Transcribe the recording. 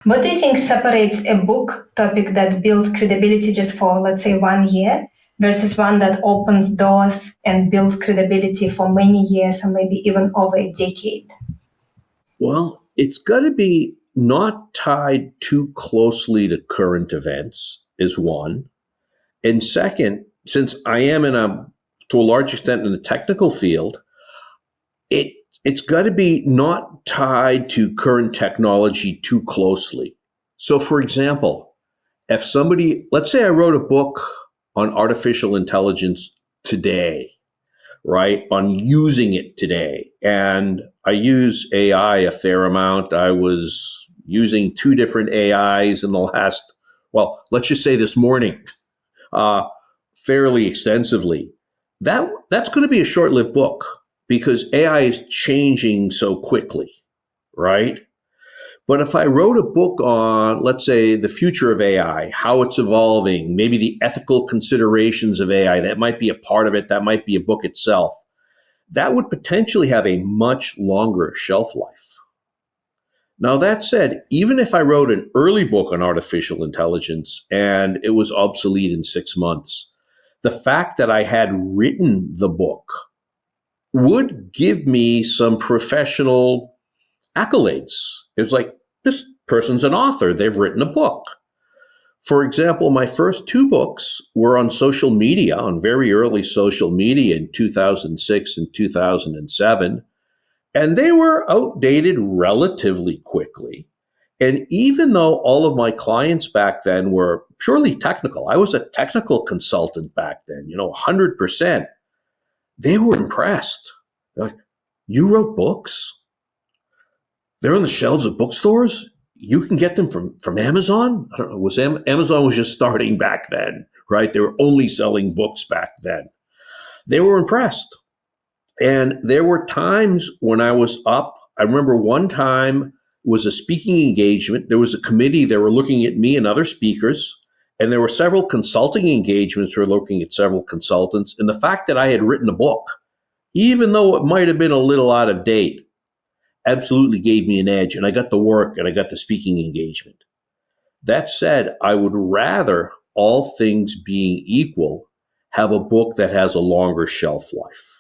What do you think separates a book topic that builds credibility just for, let's say, 1 year versus one that opens doors and builds credibility for many years or maybe even over a decade? Well, it's got to be not tied too closely to current events, is one. And second, since I am to a large extent in the technical field, it it's got to be not tied to current technology too closely. So, for example, if somebody, let's say I wrote a book on artificial intelligence today, right, on using it today, and I use AI a fair amount. I was using two different AIs in the last, well, let's just say this morning, uh, fairly extensively. That's going to be a short-lived book because AI is changing so quickly, right? But if I wrote a book on, let's say, the future of AI, how it's evolving, maybe the ethical considerations of AI, that might be a part of it, that might be a book itself, that would potentially have a much longer shelf life. Now, that said, even if I wrote an early book on artificial intelligence and it was obsolete in 6 months, the fact that I had written the book would give me some professional accolades. It was like, this person's an author, they've written a book. For example, my first two books were on social media, on very early social media in 2006 and 2007, and they were outdated relatively quickly. And even though all of my clients back then were purely technical, I was a technical consultant back then, 100%, they were impressed. They're like, you wrote books? They're on the shelves of bookstores? You can get them from Amazon? I don't know, Amazon was just starting back then, right? They were only selling books back then. They were impressed. And there were times when I was up. I remember one time was a speaking engagement. There was a committee. They were looking at me and other speakers. And there were several consulting engagements who were looking at several consultants. And the fact that I had written a book, even though it might have been a little out of date, absolutely gave me an edge. And I got the work and I got the speaking engagement. That said, I would rather, all things being equal, have a book that has a longer shelf life.